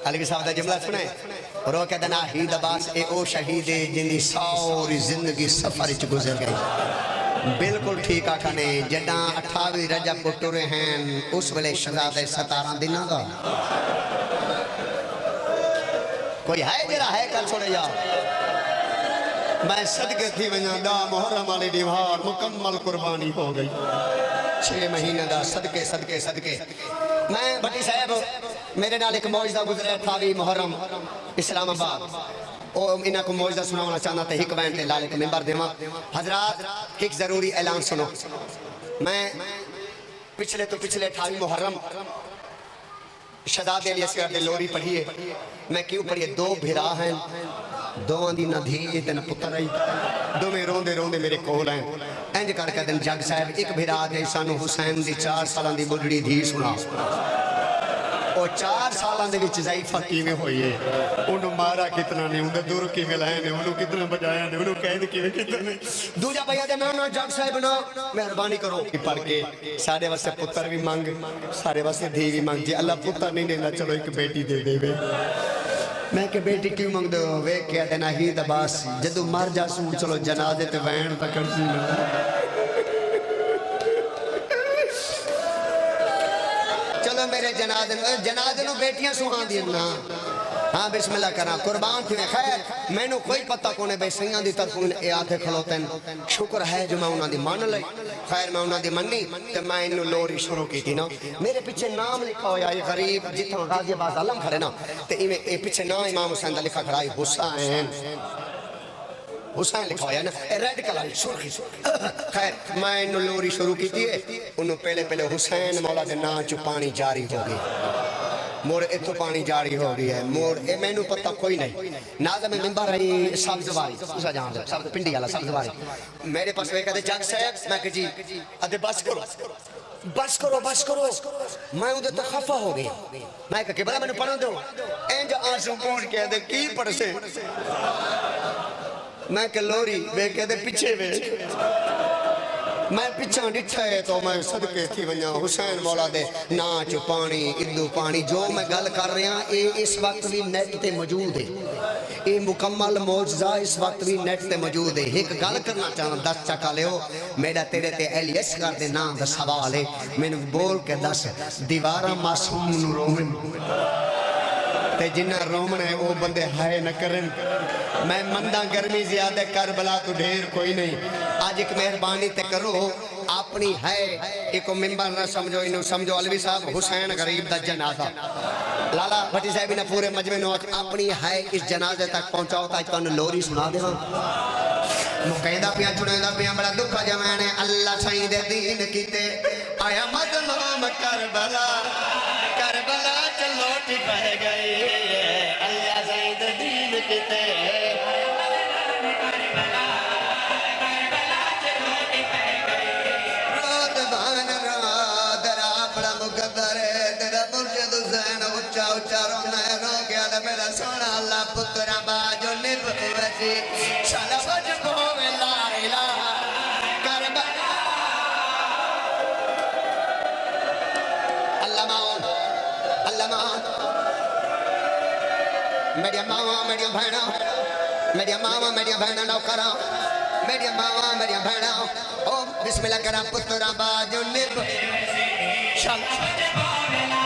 अलवी साहब का जुमला सुने रो के दना ही दबास ए ओ शहीद जिंदी सारी जिंदगी सफर च गुजर गई। बिल्कुल ठीक आखा ने जदा 28 रजब को टुरे हैं उस वेले शहजादे 17 दिन का कोई है जरा है कल छोड़े यार मैं सदके थी वजा दा मुहर्रम वाली दीवार मुकम्मल कुर्बानी हो गई 6 महीने दा सदके सदके सदके मैं भट्टी साहब मेरे नाल एक मौजदा गुजरे 28 मुहर्रम इस्लामाबाद ओ इन्हां को मौजदा सुनाना चाहना ते हिक वैन ते लाल के मिंबर देवा हजरात एक जरूरी ऐलान सुनो। मैं पिछले तो पिछले 28 मुहर्रम शहजादे अली असगर दे लोरी पढ़िए मैं क्यों पढ़िए दो भिरा हैं दोवां दी ना धी ते ना पुत्र आई दोवें रोंदे रोंदे मेरे कोल हैं इंज करके दिन जग साहब एक भिरा दे सानू हुसैन दी 4 सालां दी बुढ़ड़ी धी सुना और 4 सालां दे विच ज़ईफा किवें होई है ओनू मारा कितना ने उंदे दूर किवें लाए ने ओनू कितना बजाया ने ओनू कैद किवें कितना ने दूजा भैया दे मैं जग साहब ना मेहरबानी करो पढ़ के सारे वास्ते पुत्र भी मंग सारे वास्ते धी भी मंग जे अल्लाह पुत्र नहीं देना चलो एक बेटी दे देवे मैं के बेटी क्यों मंगदे हो वे क्या देना ही दबास जदों मर जासू चलो जनाजे ते वैन पकड़ सी ना चलो मेरे जनाजे नु बेटियां सुहा दी ना हाँ बिस्मिल्लाह करा कुर्बान थी खैर मैनू कोई पता कोने भाई सैया दी तरफ ए आके खलोतन शुक्र है जो मैं उन्हां दी मान लई खैर मैं उन्हां दी मन्नी ते मैं इन्नू लोरी शुरू की थी ना मेरे पीछे नाम लिखा होया ये गरीब जिथों गाजियाबाद आलम खड़े ना ते इवें ए पीछे नाम इमाम हुसैन दा लिखा खड़ा है हुसैन हुसैन लिखा होया ना रेड कलर सुर्खी खैर मैं इन्नू लोरी शुरू की थी उन्होंने पहले पहले हुसैन मौला दे नाम च पानी जारी हो गई मोर इतो पानी जारी हो गई है मोर ए मैनू पता कोई नहीं नाज़ में मिंबर रही सब्जवारी उसा जान सब पिंडी वाला सब्जवारी मेरे पास वे कहते जग साहब मैं कि जी अदे बस करो बस करो बस करो मैं उधर तो खफा हो गया मैं कह के बड़ा मैंने पढ़न दो इंज आंसू पोंछ के दे की पढ़से मैं के लोरी वे कहते पीछे वे मैं पिछा डिठा है तो मैं सदके थी वजा हुसैन मौला दे नाच पानी इदू पानी जो मैं गल कर रहा ये इस वक्त भी नेट ते मौजूद है ये मुकम्मल मौजज़ा इस वक्त भी नेट ते मौजूद है एक गल करना चाहना 10 चका लियो मेरा तेरे ते अली असगर दे नाम दा सवाल है मैंने बोल के दस दीवारा मासूम नू रोवन ते जिन्ना रोमन है वो बंदे हाय न करन मैं मंदा गर्मी ज्यादा करबला तो ढेर कोई नहीं आज एक मेहरबानी ते करो अपनी है एक मिंबर ना समझो इन्हू समझो अलवी साहब हुसैन गरीब दा जनाजा लाला भट्टी साहब ने पूरे मजमे नो अपनी है इस जनाजे तक पहुंचाओ ताकि तुहानू लोरी सुना देवां मुकैदा पिया चुनेदा पिया बड़ा दुख जमाने अल्लाह सही दे दीन कीते आया मजलूम करबला करबला च लोट पै गए अल्लाह सही दे दीन कीते पुत्रा बाजो निभवसी शलबज कोवे ला इलाहा करबला अल्लाह मेरी मावा मेरी बहना मेरी मावा मेरी बहना नौकरा मेरी मावा मेरी बहना ओ बिस्मिल्लाह करा पुत्रा बाजो निभवसी शलबज कोवे ला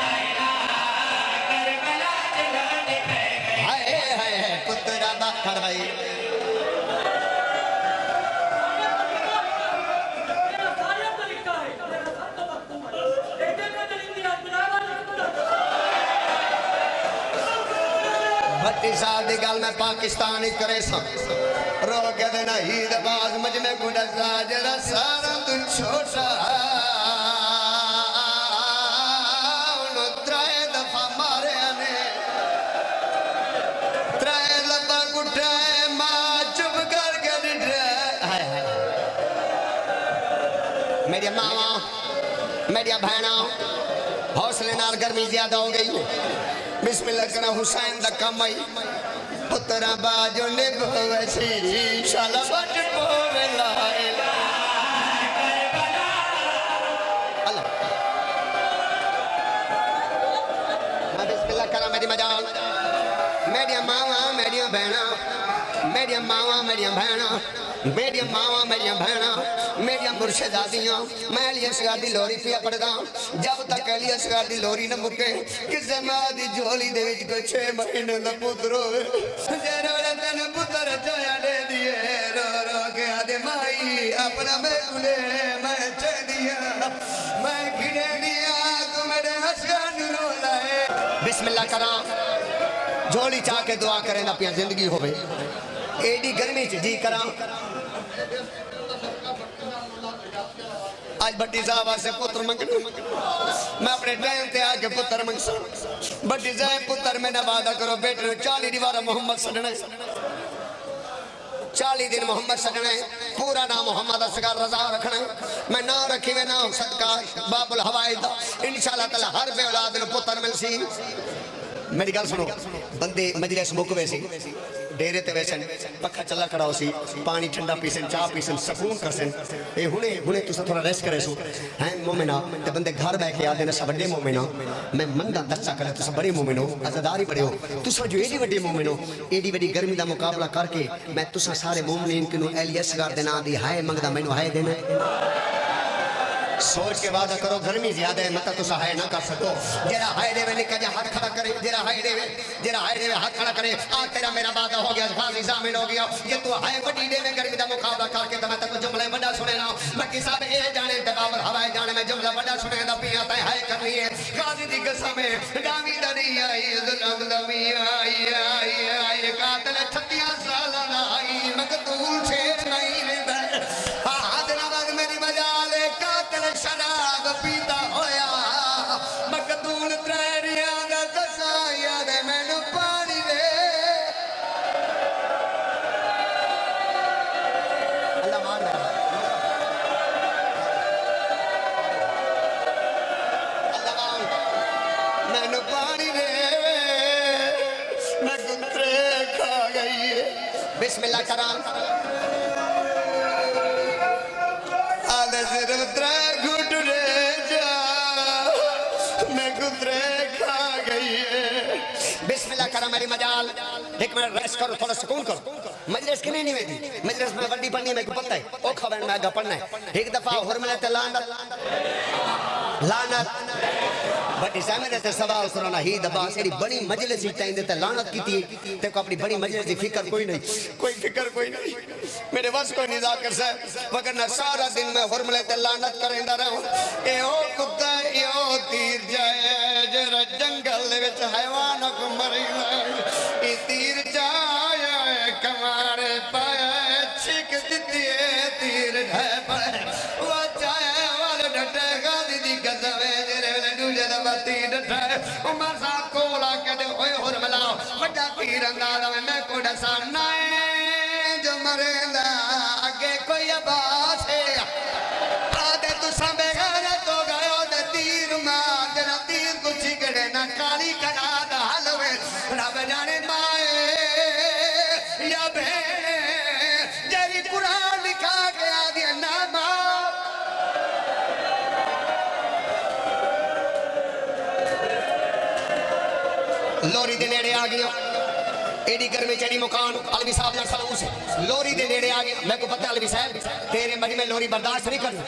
कर भाई भट्टी साहब की गल मैं पाकिस्तान ही करे रो के देना ही दबाज मजमे गुड़ा जरा सारा तू छोटा मेरी मावा मेरी बहना हौसले नाल गर्मी ज्यादा हो गई बिस्मिल्लाह करा हुसैन दा कम आई पुत्रा बाजो निभवसी शलबज कोवे ला इलाहा बिस्मिल्लाह करा मेरी मजाल मेरिया मावा मेरिया बहना मेरिया मावा मेरिया बहना मेरिया मावा मेरिया बहना मेरिया मुर्शदादियाँ मैं अली असगर दी लोरी पिया पढ़दा जब तक अली असगर दी लोरी न मुके किसे मां दी झोली दे विच कोई 6 महीने दा पुत्र होवे जेरे वेले तन पुत्र जोया दे दिए रो रो के आदे माई अपना मैं कुले मैं चदिया मैं खिड़े दिया तू मेरे असगर नु रो लाए बिस्मिल्लाह करा झोली चाह के दुआ करें ना पिया जिंदगी होवे एडी गर्मी च जी करा आज बड्डी साहब से पुत्र मंगना मैं अपने टाइम ते आके पुत्र मंगसा बड्डी साहब पुत्र में ना वादा करो बेटे 40 दीवार मोहम्मद सदना 40 दिन मोहम्मद सदना पूरा नाम मोहम्मद असगर रजा रखना मैं ना रखी वे ना सदका बाबुल हवाई दा इंशाअल्लाह ताला हर बे औलाद नु पुत्र मिलसी मेरी गल सुनो बंदे मजलिस मुक वैसी डेरे ते वैसन पखा चला खड़ा सी पानी ठंडा पीसन चाह पीसन सुकून करसन ए हुने हुने तुसा थोड़ा रेस्ट करे सो हैं मोमिना ते बंदे घर बैठ के आदे ने सब बड़े मोमिना मैं मंदा दस्सा करे तुसा बड़े मोमिनो अज़ादारी बड़े हो तुसा जो एडी बड़ी मोमिनो एडी बड़ी गर्मी दा मुकाबला करके मैं तुसा सारे मोमिनीन किनु अली असगर दे नाम दी हाय मंगदा मैनू हाय देना सोच के वादा करो गर्मी ज्यादा है मत तुसा हाय ना कर सको जेरा हाय देवे निका जा हाथ खड़ा करे जेरा हाय देवे हाथ खड़ा करे आज तेरा मेरा वादा हो गया फाजी शामिल हो गया ये तू हाय बड़ी देवे गर्मी दा मुकाबला करके तो मैं तक जुमले बड़ा सुने ना बाकी सब ए जाने ते बाबर हवाए जाने में जुमला बड़ा सुने दा पिया तय हाय करनी है गाजी दी कसम है डावी दरी आई जुल्म दमी आई कातल 36 साल ना आई मकतूल शेर नहीं लेंदा हाथ ना बाग मेरी मजाल शराब पीता होया मकदूल त्रेरिया दा कसाया दे मैनू पानी दे अल्लाह मान अल्लाह मान मैनू पानी दे मैं गुंतरे खा गई बिस्मिल्लाह करा आदे सिर्फ त्रे बिस्मिल्लाह करा मेरी मजाल एक मिनट रेस्ट करो थोड़ा सुकून करो मजलिस की नहीं वेदी मजलिस में वड्डी पढ़नी मेरे को पता है ओ खबर में आगे पढ़ना है एक दफा हुरमले ते लानत बड़ी सामने ते सवाल सुनाना ही दबा एडी बड़ी मजलिस ही टाइम ते लानत कीती ते को अपनी बड़ी मजलिस दी फिक्र कोई नहीं मेरे बस कोई नहीं जाकर साहब वरना सारा दिन मैं हुरमले ते लानत करेंदा रहूं ए ओ कुत्ता ए ओ तीर जाए जरा जंगल दे विच हैवान को मरी ए तीर जाए कमारे पाए छिक दित्ती तीर है पर वो जाए वाल डटे गादी दी गदवे जेरे वेले दूजे दा बाती डटे उमर सा कोला कदे ओए हुरमला बड़ा तीर अंदाज में मैं को दसाना जो मरेंदा आगे कोई आवाज है आदे तू संबे गरे तो गयो दे तीर मार तेरा तीर कुछ गड़े ना काली कना दा हलवे रब जाने माए या बे जेरी कुरान लिखा गया दिया नामा लोरी दे नेड़े आ गया एडी गर्मी चढ़ी मुकान अलवी साहब ने सलाम से लोरी दे नेड़े आ गया मैं को पता अलवी साहब तेरे मजी में लोरी बर्दाश्त नहीं करनी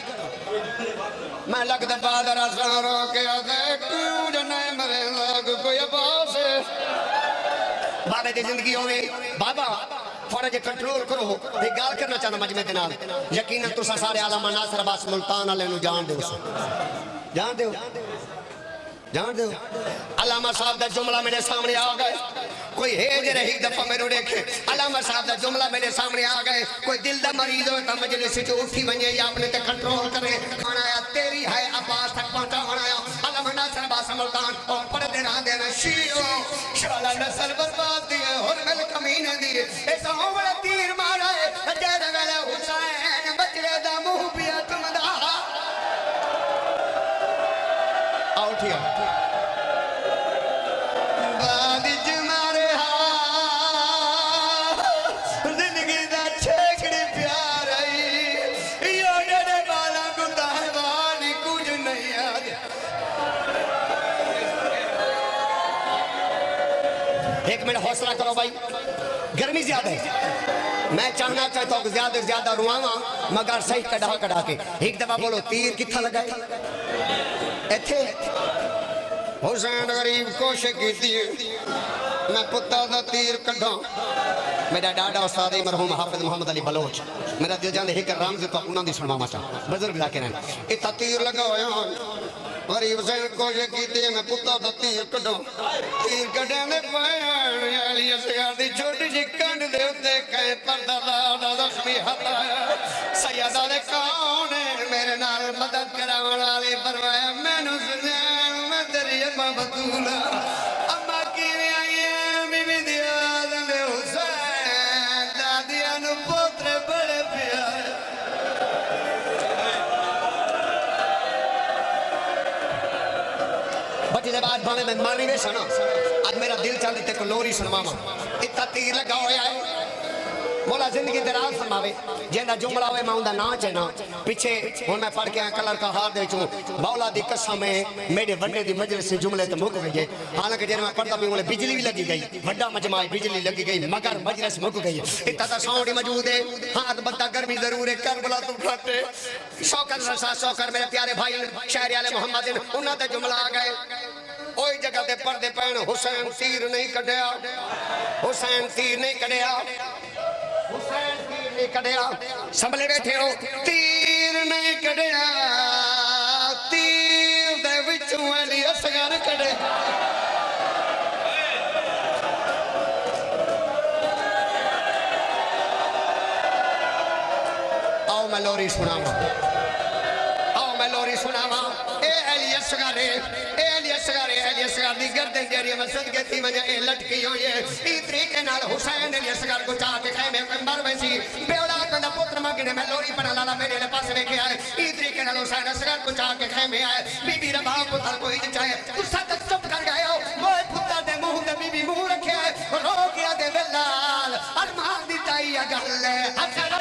मैं लगदा बादर असरा रो के आदे क्यों जने मरे लोग कोई बास बाबे दी जिंदगी होवे बाबा थोड़ा जे कंट्रोल करो ते गाल करना चाहना मजमे दे नाल यकीनन तुसा सारे आलम नासर अब्बास मुल्तान वाले नु जान दो अल्लामा साहब दा जुमला मेरे सामने आ गए कोई है जरा एक दफा मेरे देखे अल्लामा साहब दा जुमला मेरे सामने आ गए कोई दिल दा मरीज हो तो मजलिस से उठी वने या अपने ते कंट्रोल करे बनाया तेरी है अब्बास तक पहुंचा बनाया अल्लामा नासर अब्बास मुल्तान और पर्दे ना देना शियो शाला नस्ल बर्बाद दिए और मिल कमीने दिए ऐसा होवे तीर मारा है जेरे वेले हुसैन बचरे दा मुंह पिया तुमदा उठिया जिंदगी दा छेकड़ी प्यार आई यो डरे वाला गुदाहवानी कुछ नहीं आ एक मिनट हौसला करो भाई, गर्मी ज्यादा है। मैं चाहना चाहता हूँ ज्यादा से ज्यादा रुआवा मगर सही कढ़ा कढ़ा के। एक दफा बोलो तीर कितना लगा इथे। हुसैन गरीब कोशिश की मैं पुत्ता दा तीर कढ़ा। मेरा डाडा उस्ताद मरहूम हाफिज मोहम्मद अली बलोच, मेरा दिल जाने एक रामज़ तो उन्होंने सुनवावा चाह बुजुर्ग जाके रहना इतना तीर लगा होया गरीब हुसैन कोशिश की मैं पुत्ता दा तीर कढ़ा। तीर कढ़े ने वाली असगार दी छोटी जी कंड दे उत्ते कहे पर्दा दा जख्मी हथ आया। सैयदा दे कौन है मेरे नाल मदद करावण वाले फरमाया मैनू सुनैन मैं तेरी अम्मा बतूला। अम्मा किवें आई है बीबी दी आदम हुसैन दादिया नु पोतरे बड़े प्यारे। बच्चे दे बाद भावे मैं मारी वे सुना आज मेरा दिल चाहती ते को लोरी सुनवावा। इतना तीर लगा होया है मौला जिंदगी दराज फरमावे जेंदा जुमला होवे मैं उनदा नाच है ना पीछे हुन मैं पढ़ के कलर का हार दे विचों मौला दी कसम है मेरे वड्डे दी मजलिस से जुमले तो मुक गए। हालांकि जब मैं पढ़ता भी बोले बिजली भी लगी गई वड्डा मजमा बिजली लगी गई मगर मजलिस मुक गई। इतना दा साउंड मौजूद है हाथ बंदा गर्मी जरूर है करबला तुम खाते शौकत रसा शौकर मेरे प्यारे भाई शायर आले मोहम्मद उन्हां ते जुमला आ गए। ओई जगह ते पर्दे पैण हुसैन तीर नहीं कढ़िया हुसैन तीर नहीं कढ़िया हुसैन तीर नहीं कढ़िया। संभले बैठे हो तीर नहीं कढ़िया तीर दे विचों अली असगर कढ़े। आओ मैं लोरी सुनावा आओ मैं लोरी सुनावा। ए अली असगर दी गर्दन जेरी मसद के थी वने ए लटकी होई है। ई तरीके नाल हुसैन अली असगर को चाह के खैमे अंबर वैसी बेवड़ा कंदा पुत्र मांगने मैं लोरी पड़ा लाला मेरे पास लेके आए। ई तरीके नाल हुसैन असगर को चाह के खैमे आए। बीबी रे बाप पुत्र कोई नहीं चाहे गुस्सा तक चुप कर गए हो मोए पुत्र दे मुंह ते बीबी मुंह रखे रो गया दे वेलाल अरमान दी ताई गल असर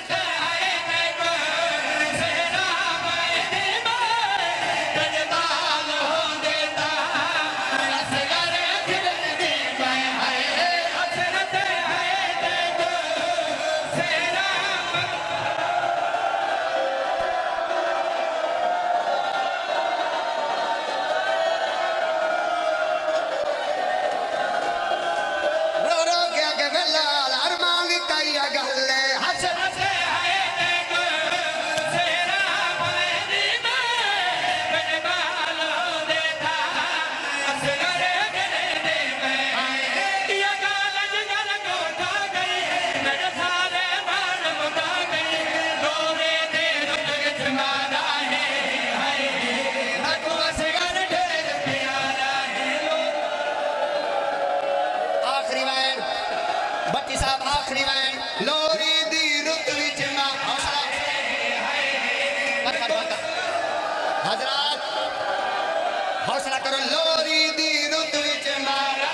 हौसला करो लोरी दी रुत विच मारा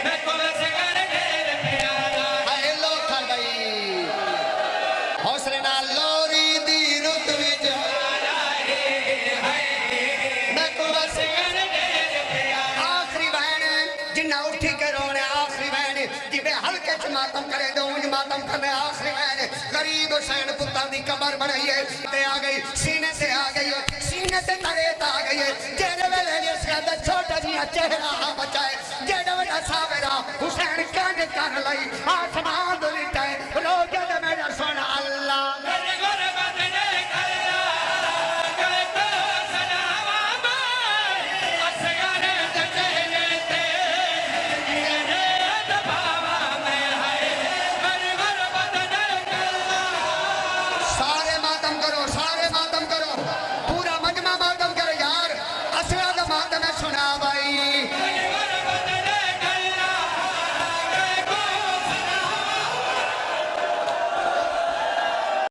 मैं को सगर ढेर प्यारा हाय लोखा गई हौसले नाल लोरी दी रुत विच मारा हाय मैं को सगर ढेर प्यारा। आखिरी बहन जिन्ना उठी के रोने आखिरी बहन जिवे हल्के च मातम करे दो मातम करने आखिरी बहन गरीब हुसैन पुत्ता दी कबर बनाई है ते आ गई सीने से आ गई सीने ते तरेत आ गई है। जेड़े वेले इसका छोटा जिहा चेहरा बचाए जेड़ा बड़ा सावेरा हुसैन कांड कर लई आसमान दे